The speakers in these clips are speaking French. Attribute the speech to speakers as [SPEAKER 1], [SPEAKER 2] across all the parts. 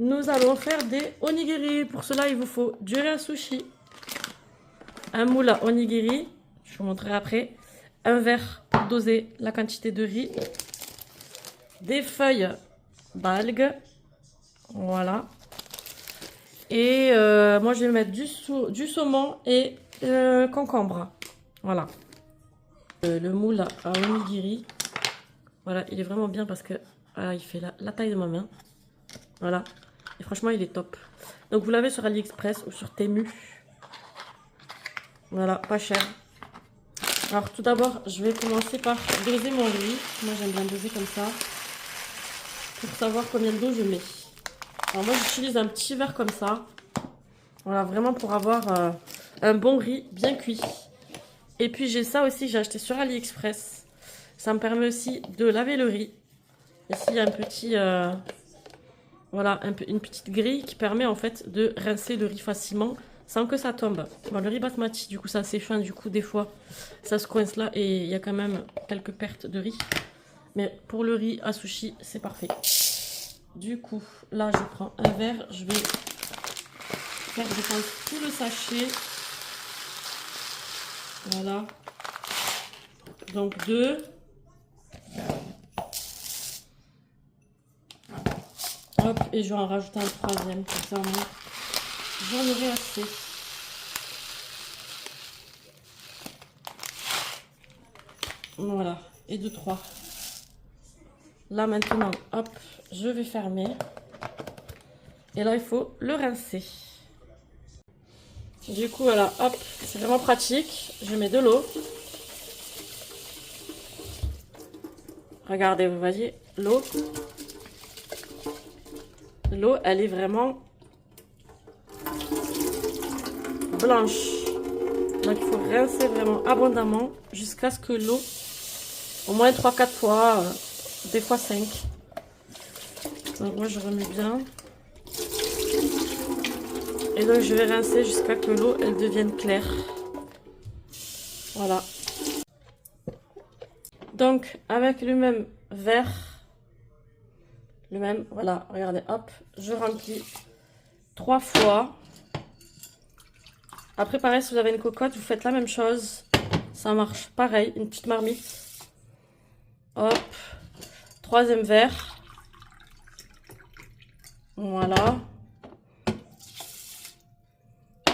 [SPEAKER 1] nous allons faire des onigiri. Pour cela, il vous faut du riz à sushi, un moule à onigiri, je vous montrerai après, un verre pour doser la quantité de riz, des feuilles d'algues, voilà. Et moi, je vais mettre du saumon et concombre, voilà. Le moule à onigiri, voilà, il est vraiment bien parce que voilà, il fait la taille de ma main, voilà. Et franchement, il est top. Donc, vous l'avez sur AliExpress ou sur Temu. Voilà, pas cher. Alors, tout d'abord, je vais commencer par doser mon riz. Moi, j'aime bien doser comme ça. Pour savoir combien d'eau je mets. Alors, moi, j'utilise un petit verre comme ça. Voilà, vraiment pour avoir un bon riz bien cuit. Et puis, j'ai ça aussi, j'ai acheté sur AliExpress. Ça me permet aussi de laver le riz. Ici, il y a un petit... voilà, une petite grille qui permet en fait de rincer le riz facilement sans que ça tombe. Bon, le riz basmati, du coup, ça c'est fin, du coup, des fois, ça se coince là et il y a quand même quelques pertes de riz. Mais pour le riz à sushi, c'est parfait. Du coup, là, je prends un verre, je vais faire, je pense, tout le sachet. Voilà. Donc, 2. Hop, et je vais en rajouter un troisième, comme ça, moi, j'en aurai assez. Voilà, et 2, 3. Là, maintenant, hop, je vais fermer. Et là, il faut le rincer. Du coup, voilà, hop, c'est vraiment pratique. Je mets de l'eau. Regardez, vous voyez, l'eau. L'eau, elle est vraiment blanche. Donc, il faut rincer vraiment abondamment jusqu'à ce que l'eau, au moins 3-4 fois, des fois 5. Donc, moi, je remets bien. Et donc, je vais rincer jusqu'à ce que l'eau, elle devienne claire. Voilà. Donc, avec le même verre, voilà, regardez, hop, je remplis 3 fois. Après, pareil, si vous avez une cocotte, vous faites la même chose. Ça marche pareil, une petite marmite. Hop, 3e verre. Voilà.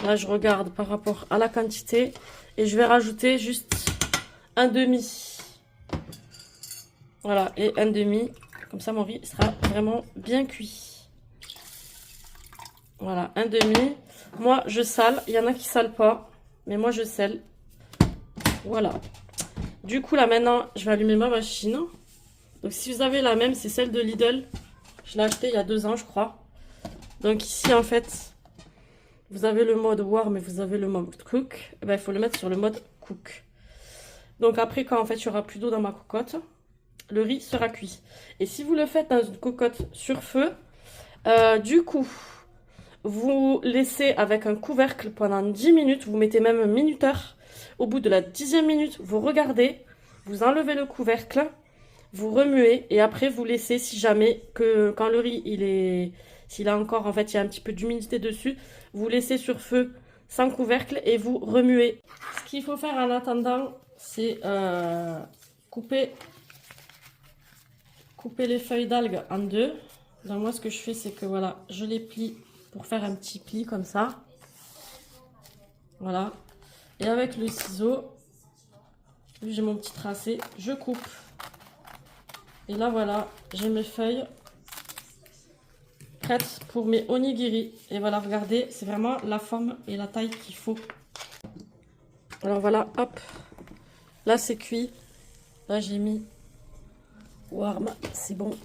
[SPEAKER 1] Là, je regarde par rapport à la quantité. Et je vais rajouter juste un demi. Voilà, et un demi. Comme ça, mon riz sera vraiment bien cuit. Voilà, un demi. Moi, je sale. Il y en a qui salent pas. Mais moi, je sale. Voilà. Du coup, là, maintenant, je vais allumer ma machine. Donc, si vous avez la même, c'est celle de Lidl. Je l'ai achetée il y a 2 ans, je crois. Donc, ici, en fait, vous avez le mode warm et vous avez le mode cook. Et ben, il faut le mettre sur le mode cook. Donc, après, quand, en fait, il n'y aura plus d'eau dans ma cocotte, le riz sera cuit. Et si vous le faites dans une cocotte sur feu, du coup, vous laissez avec un couvercle pendant 10 minutes. Vous mettez même un minuteur. Au bout de la 10e minute, vous regardez, vous enlevez le couvercle, vous remuez et après vous laissez, si jamais, quand le riz, s'il a encore, en fait, il y a un petit peu d'humidité dessus, vous laissez sur feu sans couvercle et vous remuez. Ce qu'il faut faire en attendant, c'est couper les feuilles d'algues en 2. Donc moi, ce que je fais, c'est que voilà, je les plie pour faire un petit pli comme ça. Voilà. Et avec le ciseau, vu que j'ai mon petit tracé, je coupe. Et là, voilà, j'ai mes feuilles prêtes pour mes onigiri. Et voilà, regardez, c'est vraiment la forme et la taille qu'il faut. Alors voilà, hop. Là, c'est cuit. Là, j'ai mis warm, c'est bon.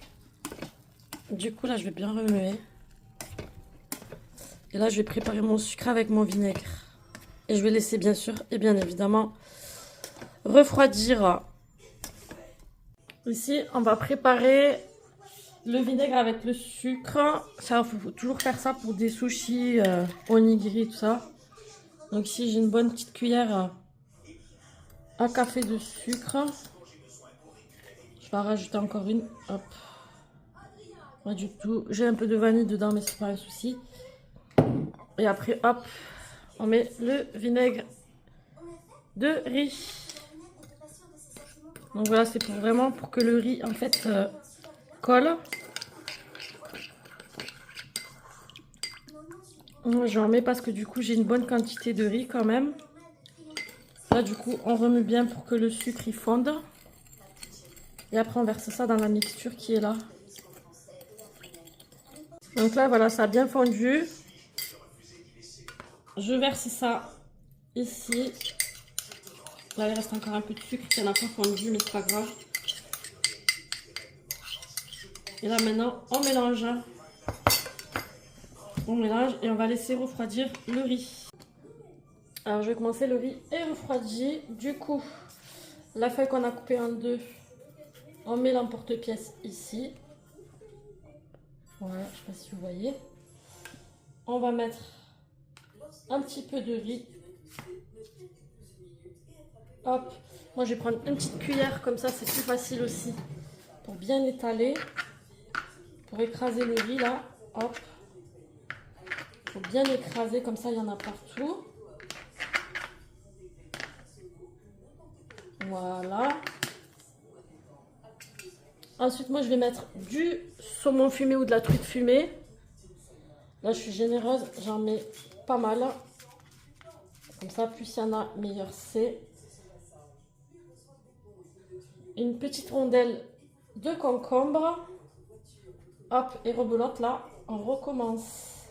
[SPEAKER 1] Du coup, là, je vais bien remuer. Et là, je vais préparer mon sucre avec mon vinaigre. Et je vais laisser, bien sûr, et bien évidemment, refroidir. Ici, on va préparer le vinaigre avec le sucre. Ça, faut toujours faire ça pour des sushis, onigiri, tout ça. Donc ici, j'ai une bonne petite cuillère à café de sucre. Je vais en rajouter encore une. Hop. Pas du tout. J'ai un peu de vanille dedans, mais c'est pas un souci. Et après, hop, on met le vinaigre de riz. Donc voilà, c'est vraiment pour que le riz, en fait, colle. J'en mets parce que du coup, j'ai une bonne quantité de riz quand même. Là, du coup, on remue bien pour que le sucre y fonde. Et après, on verse ça dans la mixture qui est là. Donc là, voilà, ça a bien fondu. Je verse ça ici. Là, il reste encore un peu de sucre qui n'a pas fondu, mais c'est pas grave. Et là, maintenant, on mélange. On mélange et on va laisser refroidir le riz. Alors, je vais commencer. Le riz est refroidi. Du coup, la feuille qu'on a coupée en deux, on met l'emporte-pièce ici. Voilà, je ne sais pas si vous voyez. On va mettre un petit peu de riz. Hop. Moi, je vais prendre une petite cuillère, comme ça, c'est plus facile aussi. Pour bien étaler. Pour écraser le riz, là. Hop. Il faut bien écraser, comme ça, il y en a partout. Voilà. Ensuite, moi, je vais mettre du saumon fumé ou de la truite fumée. Là, je suis généreuse, j'en mets pas mal. Comme ça, plus il y en a, meilleur c'est. Une petite rondelle de concombre. Hop, et rebelote, là, on recommence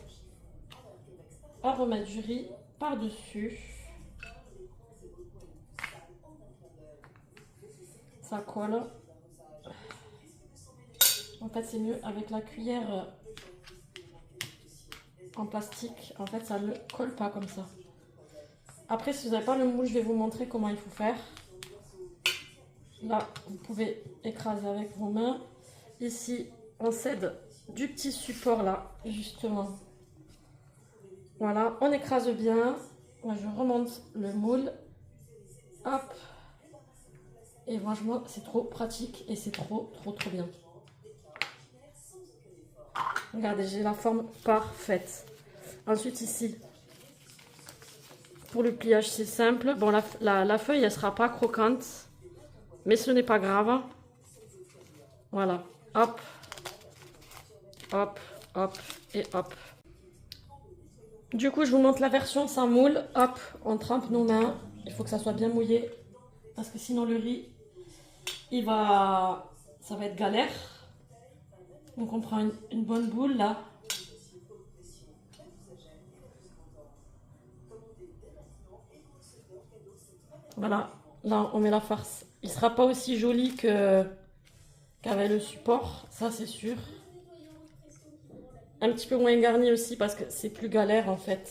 [SPEAKER 1] à remettre du riz par-dessus. Ça colle. En fait, c'est mieux avec la cuillère en plastique. En fait, ça ne colle pas comme ça. Après, si vous n'avez pas le moule, je vais vous montrer comment il faut faire. Là, vous pouvez écraser avec vos mains. Ici, on cède du petit support là, justement. Voilà, on écrase bien. Moi, je remonte le moule. Hop. Et franchement, c'est trop pratique et c'est trop bien. Regardez, j'ai la forme parfaite. Ensuite, ici, pour le pliage, c'est simple. Bon, la feuille, elle sera pas croquante. Mais ce n'est pas grave. Voilà. Hop. Hop. Hop. Et hop. Du coup, je vous montre la version sans moule. Hop. On trempe nos mains. Il faut que ça soit bien mouillé. Parce que sinon, le riz, ça va être galère. Donc, on prend une bonne boule, là. Voilà. Là, on met la farce. Il ne sera pas aussi joli qu'avec le support. Ça, c'est sûr. Un petit peu moins garni aussi parce que c'est plus galère, en fait,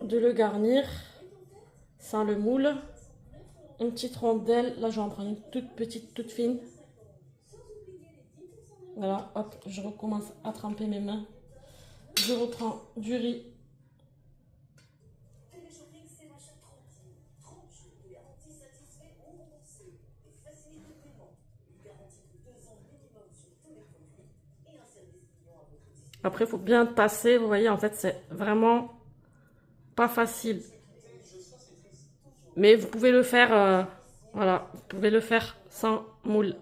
[SPEAKER 1] de le garnir sans le moule. Une petite rondelle. Là, je vais en prendre une toute petite, toute fine. Voilà, hop, je recommence à tremper mes mains. Je reprends du riz. Après, il faut bien tasser. Vous voyez, en fait, c'est vraiment pas facile. Mais vous pouvez le faire, voilà, vous pouvez le faire sans moule.